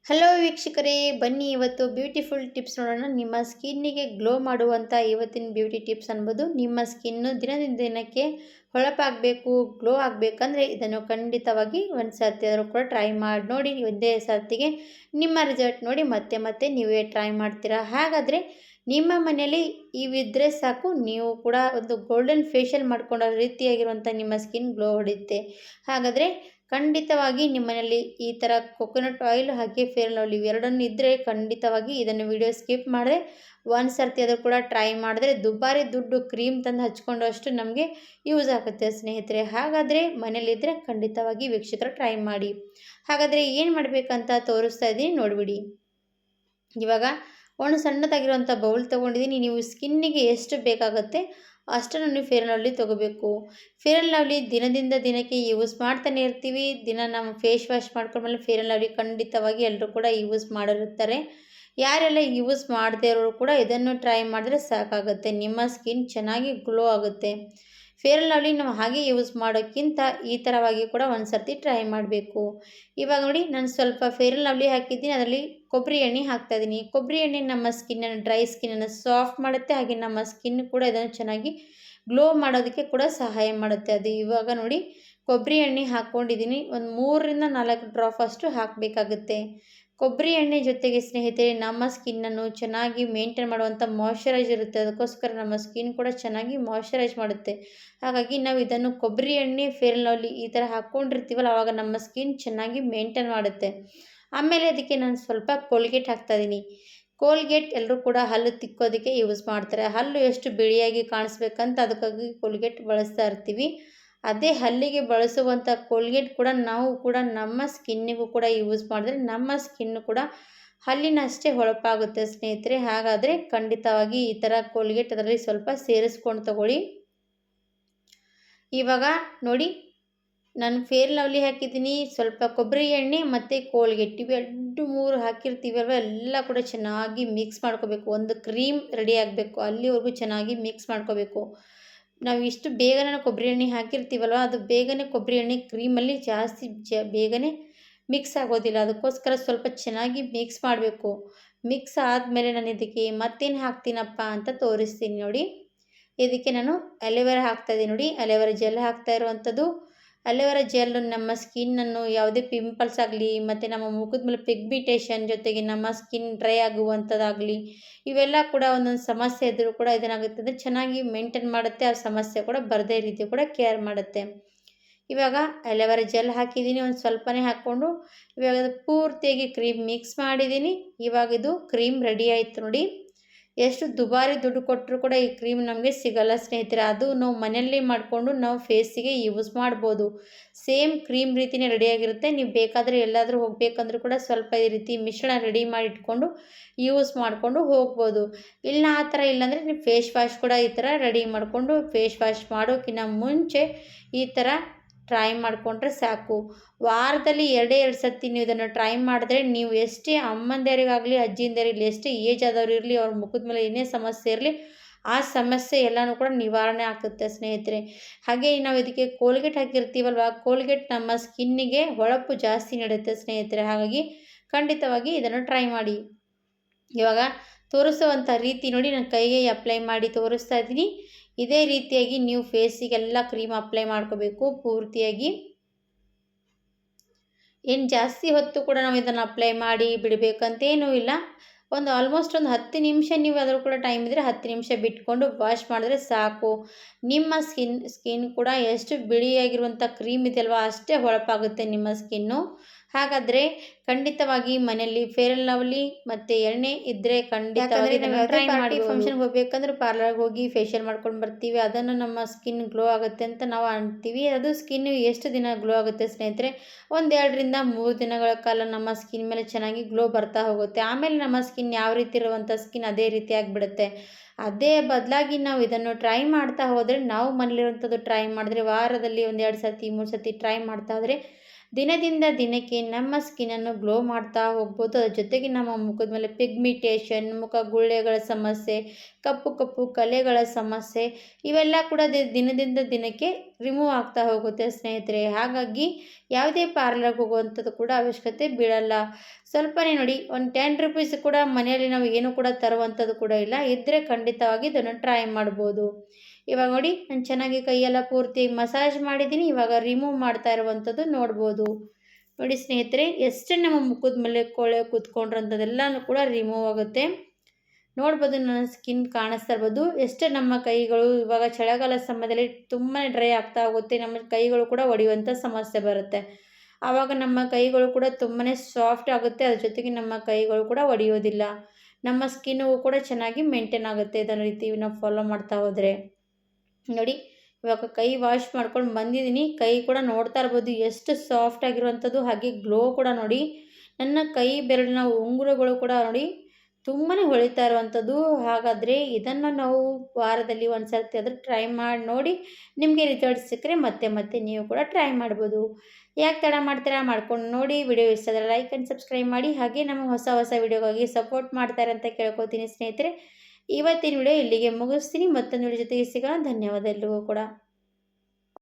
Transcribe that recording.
Hello ವೀಕ್ಷಕರೇ, ಬನ್ನಿ ಇವತ್ತು ಬ್ಯೂಟಿಫುಲ್ ಟಿಪ್ಸ್ ನೋಡೋಣ. ನಿಮ್ಮ ಸ್ಕಿನ್ನಿಗೆ ಗ್ಲೋ ಮಾಡುವಂಥ ಇವತ್ತಿನ ಬ್ಯೂಟಿ ಟಿಪ್ಸ್ ಅನ್ಬೋದು. ನಿಮ್ಮ ಸ್ಕಿನ್ನು ದಿನದಿಂದ ದಿನಕ್ಕೆ ಹೊಳಪಾಗಬೇಕು, ಗ್ಲೋ ಆಗಬೇಕಂದ್ರೆ ಇದನ್ನು ಖಂಡಿತವಾಗಿ ಒಂದು ಸರ್ತಿ ಆದರೂ ಕೂಡ ಟ್ರೈ ಮಾಡಿ ನೋಡಿ. ಒಂದೇ ಸರ್ತಿಗೆ ನಿಮ್ಮ ರಿಸಲ್ಟ್ ನೋಡಿ ಮತ್ತೆ ಮತ್ತೆ ನೀವೇ ಟ್ರೈ ಮಾಡ್ತೀರಾ. ಹಾಗಾದರೆ ನಿಮ್ಮ ಮನೆಯಲ್ಲಿ ಇವಿದ್ರೆ ಸಾಕು, ನೀವು ಕೂಡ ಒಂದು ಗೋಲ್ಡನ್ ಫೇಶಿಯಲ್ ಮಾಡ್ಕೊಂಡ ರೀತಿಯಾಗಿರುವಂಥ ನಿಮ್ಮ ಸ್ಕಿನ್ ಗ್ಲೋ ಹೊಡೆಯುತ್ತೆ. ಹಾಗಾದರೆ ಖಂಡಿತವಾಗಿ ನಿಮ್ಮನೇಲಿ ಈ ಥರ ಕೊಕೊನಟ್ ಆಯಿಲ್ ಹಾಗೆ ಫೇರ್ ಅಂಡ್ ಲವ್ಲಿ ಇವೆರಡನ್ನು ಇದ್ದರೆ ಖಂಡಿತವಾಗಿ ಇದನ್ನು ವಿಡಿಯೋ ಸ್ಕಿಪ್ ಮಾಡಿದ್ರೆ ಒಂದು ಸರ್ತಿ ಆದರೂ ಕೂಡ ಟ್ರೈ ಮಾಡಿದ್ರೆ ದುಬಾರಿ ದುಡ್ಡು ಕ್ರೀಮ್ ತಂದು ಹಚ್ಕೊಂಡು ಅಷ್ಟು ನಮಗೆ ಯೂಸ್ ಆಗುತ್ತೆ ಸ್ನೇಹಿತರೆ. ಹಾಗಾದರೆ ಮನೇಲಿದ್ದರೆ ಖಂಡಿತವಾಗಿ ವೀಕ್ಷಕರು ಟ್ರೈ ಮಾಡಿ. ಹಾಗಾದರೆ ಏನು ಮಾಡಬೇಕಂತ ತೋರಿಸ್ತಾ ಇದ್ದೀನಿ, ನೋಡಿಬಿಡಿ. ಇವಾಗ ಒಂದು ಸಣ್ಣದಾಗಿರುವಂಥ ಬೌಲ್ ತೊಗೊಂಡಿದ್ದೀನಿ. ನೀವು ಸ್ಕಿನ್ನಿಗೆ ಎಷ್ಟು ಬೇಕಾಗುತ್ತೆ ಅಷ್ಟನ್ನು ನೀವು ಫೇರ್ ಆ್ಯಂಡ್ ಲವ್ಲಿ ತೊಗೋಬೇಕು. ಫೇರ್ ಆ್ಯಂಡ್ ಲವ್ಲಿ ದಿನದಿಂದ ದಿನಕ್ಕೆ ಯೂಸ್ ಮಾಡ್ತಾನೆ ಇರ್ತೀವಿ. ದಿನ ನಾವು ಫೇಸ್ ವಾಶ್ ಮಾಡ್ಕೊಂಡ್ಮೇಲೆ ಫೇರ್ ಆ್ಯಂಡ್ ಲವ್ಲಿ ಖಂಡಿತವಾಗಿ ಎಲ್ಲರೂ ಕೂಡ ಯೂಸ್ ಮಾಡಿರುತ್ತಾರೆ. ಯಾರೆಲ್ಲ ಯೂಸ್ ಮಾಡದೇ ಇರೋರು ಕೂಡ ಇದನ್ನು ಟ್ರೈ ಮಾಡಿದ್ರೆ ಸಾಕಾಗುತ್ತೆ, ನಿಮ್ಮ ಸ್ಕಿನ್ ಚೆನ್ನಾಗಿ ಗ್ಲೋ ಆಗುತ್ತೆ. ಫೇರ್ ಆ್ಯಂಡ್ ಲವ್ಲಿ ನಾವು ಹಾಗೆ ಯೂಸ್ ಮಾಡೋಕ್ಕಿಂತ ಈ ಥರವಾಗಿ ಕೂಡ ಒಂದು ಸರ್ತಿ ಟ್ರೈ ಮಾಡಬೇಕು. ಇವಾಗ ನೋಡಿ, ನಾನು ಸ್ವಲ್ಪ ಫೇರ್ ಆ್ಯಂಡ್ ಲವ್ಲಿ ಹಾಕಿದ್ದೀನಿ, ಅದರಲ್ಲಿ ಕೊಬ್ಬರಿ ಎಣ್ಣೆ ಹಾಕ್ತಾಯಿದ್ದೀನಿ. ಕೊಬ್ಬರಿ ಎಣ್ಣೆ ನಮ್ಮ ಸ್ಕಿನ್ನನ್ನು, ಡ್ರೈ ಸ್ಕಿನ್ನನ್ನು ಸಾಫ್ಟ್ ಮಾಡುತ್ತೆ, ಹಾಗೆ ನಮ್ಮ ಸ್ಕಿನ್ ಕೂಡ ಇದನ್ನು ಚೆನ್ನಾಗಿ ಗ್ಲೋ ಮಾಡೋದಕ್ಕೆ ಕೂಡ ಸಹಾಯ ಮಾಡುತ್ತೆ. ಅದು ಇವಾಗ ನೋಡಿ ಕೊಬ್ಬರಿ ಎಣ್ಣೆ ಹಾಕ್ಕೊಂಡಿದ್ದೀನಿ. ಒಂದು 3ರಿಂದ 4 ಡ್ರಾಪ್ ಅಷ್ಟು ಹಾಕಬೇಕಾಗುತ್ತೆ. ಕೊಬ್ಬರಿ ಎಣ್ಣೆ ಜೊತೆಗೆ ಸ್ನೇಹಿತರೆ ನಮ್ಮ ಸ್ಕಿನ್ನನ್ನು ಚೆನ್ನಾಗಿ ಮೇಂಟೈನ್ ಮಾಡುವಂಥ ಮಾಯ್ಶ್ಚರೈಸ್ ಇರುತ್ತೆ, ಅದಕ್ಕೋಸ್ಕರ ನಮ್ಮ ಸ್ಕಿನ್ ಕೂಡ ಚೆನ್ನಾಗಿ ಮಾಯ್ಶ್ಚರೈಸ್ ಮಾಡುತ್ತೆ. ಹಾಗಾಗಿ ನಾವು ಇದನ್ನು ಕೊಬ್ಬರಿ ಎಣ್ಣೆ ಫೇರ್ ಆ್ಯಂಡ್ ಲವ್ಲಿ ಈ ಥರ ಹಾಕ್ಕೊಂಡಿರ್ತೀವಲ್ಲ, ಆವಾಗ ನಮ್ಮ ಸ್ಕಿನ್ ಚೆನ್ನಾಗಿ ಮೇಂಟೈನ್ ಮಾಡುತ್ತೆ. ಆಮೇಲೆ ಅದಕ್ಕೆ ನಾನು ಸ್ವಲ್ಪ ಕೋಲ್ಗೇಟ್ ಹಾಕ್ತಾಯಿದ್ದೀನಿ. ಕೋಲ್ಗೇಟ್ ಎಲ್ಲರೂ ಕೂಡ ಹಲ್ಲು ತಿಕ್ಕೋದಕ್ಕೆ ಯೂಸ್ ಮಾಡ್ತಾರೆ. ಹಲ್ಲು ಎಷ್ಟು ಬಿಳಿಯಾಗಿ ಕಾಣಿಸ್ಬೇಕಂತ ಅದಕ್ಕಾಗಿ ಕೋಲ್ಗೇಟ್ ಬಳಸ್ತಾ ಇರ್ತೀವಿ. ಅದೇ ಹಲ್ಲಿಗೆ ಬಳಸುವಂಥ ಕೋಲ್ಗೇಟ್ ಕೂಡ ನಾವು ಕೂಡ ನಮ್ಮ ಸ್ಕಿನ್ನಿಗೂ ಕೂಡ ಯೂಸ್ ಮಾಡಿದ್ರೆ ನಮ್ಮ ಸ್ಕಿನ್ನು ಕೂಡ ಹಲ್ಲಿನಷ್ಟೇ ಹೊಳಪಾಗುತ್ತೆ ಸ್ನೇಹಿತರೆ. ಹಾಗಾದರೆ ಖಂಡಿತವಾಗಿ ಈ ಥರ ಕೋಲ್ಗೇಟ್ ಅದರಲ್ಲಿ ಸ್ವಲ್ಪ ಸೇರಿಸ್ಕೊಂಡು ತಗೊಳ್ಳಿ. ಇವಾಗ ನೋಡಿ, ನಾನು ಫೇರ್ ಲವ್ಲಿ ಹಾಕಿದ್ದೀನಿ, ಸ್ವಲ್ಪ ಕೊಬ್ಬರಿ ಎಣ್ಣೆ ಮತ್ತು ಕೋಲ್ಗೇಟ್ ಇವೆರಡು 3 ಹಾಕಿರ್ತೀವಲ್ವ, ಎಲ್ಲ ಕೂಡ ಚೆನ್ನಾಗಿ ಮಿಕ್ಸ್ ಮಾಡ್ಕೋಬೇಕು. ಒಂದು ಕ್ರೀಮ್ ರೆಡಿ ಆಗಬೇಕು, ಅಲ್ಲಿವರೆಗೂ ಚೆನ್ನಾಗಿ ಮಿಕ್ಸ್ ಮಾಡ್ಕೋಬೇಕು. ನಾವು ಇಷ್ಟು ಬೇಗನೆ ಕೊಬ್ಬರಿ ಎಣ್ಣೆ ಹಾಕಿರ್ತೀವಲ್ವ, ಅದು ಬೇಗನೆ ಕೊಬ್ಬರಿ ಎಣ್ಣೆ ಕ್ರೀಮಲ್ಲಿ ಜಾಸ್ತಿ ಬೇಗನೆ ಮಿಕ್ಸ್ ಆಗೋದಿಲ್ಲ. ಅದಕ್ಕೋಸ್ಕರ ಸ್ವಲ್ಪ ಚೆನ್ನಾಗಿ ಮಿಕ್ಸ್ ಮಾಡಬೇಕು. ಮಿಕ್ಸ್ ಆದಮೇಲೆ ನಾನು ಇದಕ್ಕೆ ಮತ್ತೇನು ಹಾಕ್ತೀನಪ್ಪ ಅಂತ ತೋರಿಸ್ತೀನಿ ನೋಡಿ. ಇದಕ್ಕೆ ನಾನು ಅಲೋವೆರಾ ಹಾಕ್ತಾಯಿದ್ದೀನಿ ನೋಡಿ. ಅಲೋವೆರಾ ಜೆಲ್ ಹಾಕ್ತಾ ಇರುವಂಥದ್ದು. ಅಲೋವೆರಾ ಜೆಲ್ಲು ನಮ್ಮ ಸ್ಕಿನ್ನನ್ನು ಯಾವುದೇ ಪಿಂಪಲ್ಸ್ ಆಗಲಿ ಮತ್ತು ನಮ್ಮ ಮುಖದ ಮೇಲೆ ಪಿಗ್ಮೆಂಟೇಷನ್ ಜೊತೆಗೆ ನಮ್ಮ ಸ್ಕಿನ್ ಡ್ರೈ ಆಗುವಂಥದ್ದಾಗಲಿ ಇವೆಲ್ಲ ಕೂಡ ಒಂದೊಂದು ಸಮಸ್ಯೆ ಇದ್ದರೂ ಕೂಡ ಇದೇನಾಗುತ್ತೆ ಅಂದರೆ ಚೆನ್ನಾಗಿ ಮೇಂಟೈನ್ ಮಾಡುತ್ತೆ. ಆ ಸಮಸ್ಯೆ ಕೂಡ ಬರದೇ ರೀತಿ ಕೂಡ ಕೇರ್ ಮಾಡುತ್ತೆ. ಇವಾಗ ಅಲೋವೆರಾ ಜೆಲ್ ಹಾಕಿದ್ದೀನಿ, ಒಂದು ಸ್ವಲ್ಪನೇ ಹಾಕ್ಕೊಂಡು ಇವಾಗ ಅದು ಪೂರ್ತಿಯಾಗಿ ಕ್ರೀಮ್ ಮಿಕ್ಸ್ ಮಾಡಿದ್ದೀನಿ. ಇವಾಗ ಇದು ಕ್ರೀಮ್ ರೆಡಿ ಆಯಿತು ನೋಡಿ. ಎಷ್ಟು ದುಬಾರಿ ದುಡ್ಡು ಕೊಟ್ಟರು ಕೂಡ ಈ ಕ್ರೀಮ್ ನಮಗೆ ಸಿಗಲ್ಲ ಸ್ನೇಹಿತರೆ. ಅದು ನಾವು ಮನೆಯಲ್ಲೇ ಮಾಡಿಕೊಂಡು ನಾವು ಫೇಸಿಗೆ ಯೂಸ್ ಮಾಡ್ಬೋದು. ಸೇಮ್ ಕ್ರೀಮ್ ರೀತಿಯೇ ರೆಡಿಯಾಗಿರುತ್ತೆ. ನೀವು ಬೇಕಾದರೆ ಎಲ್ಲಾದರೂ ಹೋಗಬೇಕಂದ್ರೂ ಕೂಡ ಸ್ವಲ್ಪ ಈ ರೀತಿ ಮಿಶ್ರಣ ರೆಡಿ ಮಾಡಿ ಇಟ್ಕೊಂಡು ಯೂಸ್ ಮಾಡಿಕೊಂಡು ಹೋಗ್ಬೋದು. ಇಲ್ಲ ಆ ಥರ ಇಲ್ಲಾಂದರೆ ನೀವು ಫೇಸ್ ವಾಶ್ ಕೂಡ ಈ ಥರ ರೆಡಿ ಮಾಡಿಕೊಂಡು ಫೇಸ್ ವಾಶ್ ಮಾಡೋಕ್ಕಿಂತ ಮುಂಚೆ ಈ ಥರ ಟ್ರೈ ಮಾಡಿಕೊಂಡ್ರೆ ಸಾಕು. ವಾರದಲ್ಲಿ 2 ಸರ್ತಿ ನೀವು ಇದನ್ನು ಟ್ರೈ ಮಾಡಿದ್ರೆ ನೀವು ಎಷ್ಟೇ ಅಮ್ಮಂದಿರಿಗಾಗಲಿ ಅಜ್ಜಿಂದಿರಿರಲಿ ಎಷ್ಟೇ ಏಜ್ ಆದವ್ರು ಇರಲಿ, ಅವ್ರ ಮುಖದ ಮೇಲೆ ಏನೇ ಸಮಸ್ಯೆ ಇರಲಿ ಆ ಸಮಸ್ಯೆ ಎಲ್ಲನೂ ಕೂಡ ನಿವಾರಣೆ ಆಗುತ್ತೆ ಸ್ನೇಹಿತರೆ. ಹಾಗೆ ನಾವು ಇದಕ್ಕೆ ಕೋಲ್ಗೇಟ್ ಹಾಕಿರ್ತೀವಲ್ವ, ಕೋಲ್ಗೇಟ್ ನಮ್ಮ ಸ್ಕಿನ್ನಿಗೆ ಹೊಳಪು ಜಾಸ್ತಿ ನೀಡುತ್ತೆ ಸ್ನೇಹಿತರೆ. ಹಾಗಾಗಿ ಖಂಡಿತವಾಗಿ ಇದನ್ನು ಟ್ರೈ ಮಾಡಿ. ಇವಾಗ ತೋರಿಸುವಂಥ ರೀತಿ ನೋಡಿ, ನಾನು ಕೈಗೆ ಅಪ್ಲೈ ಮಾಡಿ ತೋರಿಸ್ತಾ ಇದ್ದೀನಿ. ಇದೇ ರೀತಿಯಾಗಿ ನೀವು ಫೇಸಿಗೆಲ್ಲ ಕ್ರೀಮ್ ಅಪ್ಲೈ ಮಾಡ್ಕೋಬೇಕು ಪೂರ್ತಿಯಾಗಿ. ಏನು ಜಾಸ್ತಿ ಹೊತ್ತು ಕೂಡ ನಾವು ಇದನ್ನು ಅಪ್ಲೈ ಮಾಡಿ ಬಿಡಬೇಕಂತೇನೂ ಇಲ್ಲ. ಒಂದು ಆಲ್ಮೋಸ್ಟ್ ಒಂದು 10 ನಿಮಿಷ ನೀವು ಅದ್ರ ಕೂಡ ಟೈಮ್ ಇದ್ದರೆ 10 ನಿಮಿಷ ಬಿಟ್ಕೊಂಡು ವಾಶ್ ಮಾಡಿದ್ರೆ ಸಾಕು. ನಿಮ್ಮ ಸ್ಕಿನ್ ಕೂಡ ಎಷ್ಟು ಬಿಳಿಯಾಗಿರುವಂಥ ಕ್ರೀಮ್ ಇದೆಯಲ್ವ ಅಷ್ಟೇ ಹೊಳಪಾಗುತ್ತೆ ನಿಮ್ಮ ಸ್ಕಿನ್ನು. ಹಾಗಾದರೆ ಖಂಡಿತವಾಗಿ ಮನೆಯಲ್ಲಿ ಫೇರ್ ಆ್ಯಂಡ್ ಲವ್ಲಿ ಮತ್ತು ಎಣ್ಣೆ ಇದ್ದರೆ ಖಂಡಿತವಾಗಿ ಟ್ರೈ ಮಾಡಿ. ಫಂಕ್ಷನ್ಗೆ ಹೋಗ್ಬೇಕಂದ್ರೆ ಪಾರ್ಲರ್ಗೆ ಹೋಗಿ ಫೇಶಿಯಲ್ ಮಾಡ್ಕೊಂಡು ಬರ್ತೀವಿ, ಅದನ್ನು ನಮ್ಮ ಸ್ಕಿನ್ ಗ್ಲೋ ಆಗುತ್ತೆ ಅಂತ ನಾವು ಅಂತೀವಿ. ಅದು ಸ್ಕಿನ್ ಎಷ್ಟು ದಿನ ಗ್ಲೋ ಆಗುತ್ತೆ ಸ್ನೇಹಿತರೆ? 1-2 ರಿಂದ 3 ದಿನಗಳ ಕಾಲ ನಮ್ಮ ಸ್ಕಿನ್ ಮೇಲೆ ಚೆನ್ನಾಗಿ ಗ್ಲೋ ಬರ್ತಾ ಹೋಗುತ್ತೆ. ಆಮೇಲೆ ನಮ್ಮ ಸ್ಕಿನ್ ಯಾವ ರೀತಿ ಇರುವಂಥ ಸ್ಕಿನ್ ಅದೇ ರೀತಿ ಆಗಿಬಿಡುತ್ತೆ. ಅದೇ ಬದಲಾಗಿ ನಾವು ಇದನ್ನು ಟ್ರೈ ಮಾಡ್ತಾ ಹೋದರೆ, ನಾವು ಮನೇಲಿರುವಂಥದ್ದು ಟ್ರೈ ಮಾಡಿದ್ರೆ ವಾರದಲ್ಲಿ 1-2 ಸರ್ತಿ 3 ಸರ್ತಿ ಟ್ರೈ ಮಾಡ್ತಾ ಹೋದರೆ ದಿನದಿಂದ ದಿನಕ್ಕೆ ನಮ್ಮ ಸ್ಕಿನ್ನನ್ನು ಗ್ಲೋ ಮಾಡ್ತಾ ಹೋಗ್ಬೋದು. ಅದ್ರ ಜೊತೆಗೆ ನಮ್ಮ ಮುಖದ ಮೇಲೆ ಪಿಗ್ಮಿಟೇಷನ್, ಮುಖ ಗುಳ್ಳೆಗಳ ಸಮಸ್ಯೆ, ಕಪ್ಪು ಕಪ್ಪು ಕಲೆಗಳ ಸಮಸ್ಯೆ ಇವೆಲ್ಲ ಕೂಡ ದಿನದಿಂದ ದಿನಕ್ಕೆ ರಿಮೂವ್ ಆಗ್ತಾ ಹೋಗುತ್ತೆ ಸ್ನೇಹಿತರೆ. ಹಾಗಾಗಿ ಯಾವುದೇ ಪಾರ್ಲರ್ಗೆ ಹೋಗುವಂಥದ್ದು ಕೂಡ ಅವಶ್ಯಕತೆ ಬೀಳಲ್ಲ. ಸ್ವಲ್ಪನೇ ನೋಡಿ, ಒಂದು 10 ರುಪೀಸ್ ಕೂಡ ಮನೆಯಲ್ಲಿ ನಾವು ಏನು ಕೂಡ ತರುವಂಥದ್ದು ಕೂಡ ಇಲ್ಲ. ಇದ್ದರೆ ಖಂಡಿತವಾಗಿ ಇದನ್ನು ಟ್ರೈ ಮಾಡ್ಬೋದು. ಇವಾಗ ನೋಡಿ, ನಾನು ಚೆನ್ನಾಗಿ ಕೈಯೆಲ್ಲ ಪೂರ್ತಿ ಮಸಾಜ್ ಮಾಡಿದ್ದೀನಿ. ಇವಾಗ ರಿಮೂವ್ ಮಾಡ್ತಾ ಇರುವಂಥದ್ದು ನೋಡ್ಬೋದು. ನೋಡಿ ಸ್ನೇಹಿತರೆ, ಎಷ್ಟು ನಮ್ಮ ಮುಖದ ಮೇಲೆ ಕೊಳೆ ಕೂತ್ಕೊಂಡಿರೋಂಥದ್ದೆಲ್ಲನೂ ಕೂಡ ರಿಮೂವ್ ಆಗುತ್ತೆ. ನೋಡ್ಬೋದು, ನನ್ನ ಸ್ಕಿನ್ ಕಾಣಿಸ್ತಾ ಇರ್ಬೋದು. ಎಷ್ಟು ನಮ್ಮ ಕೈಗಳು ಇವಾಗ ಚಳಿಗಾಲ ಸಮಯದಲ್ಲಿ ತುಂಬಾ ಡ್ರೈ ಆಗ್ತಾ ಹೋಗುತ್ತೆ. ನಮ್ಮ ಕೈಗಳು ಕೂಡ ಒಡೆಯುವಂಥ ಸಮಸ್ಯೆ ಬರುತ್ತೆ. ಆವಾಗ ನಮ್ಮ ಕೈಗಳು ಕೂಡ ತುಂಬಾ ಸಾಫ್ಟ್ ಆಗುತ್ತೆ. ಅದ್ರ ಜೊತೆಗೆ ನಮ್ಮ ಕೈಗಳು ಕೂಡ ಒಡೆಯೋದಿಲ್ಲ. ನಮ್ಮ ಸ್ಕಿನ್ನು ಕೂಡ ಚೆನ್ನಾಗಿ ಮೇಂಟೈನ್ ಆಗುತ್ತೆ ಇದನ್ನ ರೀತಿ ನಾವು ಫಾಲೋ ಮಾಡ್ತಾ ಹೋದರೆ. ನೋಡಿ, ಇವಾಗ ಕೈ ವಾಶ್ ಮಾಡ್ಕೊಂಡು ಬಂದಿದ್ದೀನಿ. ಕೈ ಕೂಡ ನೋಡ್ತಾ ಇರ್ಬೋದು ಎಷ್ಟು ಸಾಫ್ಟ್ ಆಗಿರುವಂಥದ್ದು, ಹಾಗೆ ಗ್ಲೋ ಕೂಡ ನೋಡಿ. ನನ್ನ ಕೈ ಬೆರಳಿನ ಉಂಗುರಗಳು ಕೂಡ ನೋಡಿ ತುಂಬಾ ಹೊಳಿತಾ ಇರುವಂಥದ್ದು. ಹಾಗಾದರೆ ಇದನ್ನು ನಾವು ವಾರದಲ್ಲಿ ಒಂದು ಸರ್ತಿ ಆದರೂ ಟ್ರೈ ಮಾಡಿ ನೋಡಿ. ನಿಮಗೆ ರಿಸಲ್ಟ್ ಸಿಕ್ಕರೆ ಮತ್ತೆ ಮತ್ತೆ ನೀವು ಕೂಡ ಟ್ರೈ ಮಾಡ್ಬೋದು. ಯಾಕೆ ತಡ ಮಾಡ್ತೀರಾ? ಮಾಡ್ಕೊಂಡು ನೋಡಿ. ವಿಡಿಯೋ ಇಷ್ಟ ಆದರೆ ಲೈಕ್ ಆ್ಯಂಡ್ ಸಬ್ಸ್ಕ್ರೈಬ್ ಮಾಡಿ. ಹಾಗೆ ನಮ್ಮ ಹೊಸ ಹೊಸ ವಿಡಿಯೋಗಾಗಿ ಸಪೋರ್ಟ್ ಮಾಡ್ತಾರೆ ಅಂತ ಕೇಳ್ಕೊತೀನಿ ಸ್ನೇಹಿತರೆ. ಇವತ್ತಿನ ವಿಡಿಯೋ ಇಲ್ಲಿಗೆ ಮುಗಿಸ್ತೀನಿ. ಮತ್ತೊಂದು ವಿಡಿಯೋ ಜೊತೆಗೆ ಸಿಗೋಣ. ಧನ್ಯವಾದ ಎಲ್ರಿಗೂ ಕೂಡ.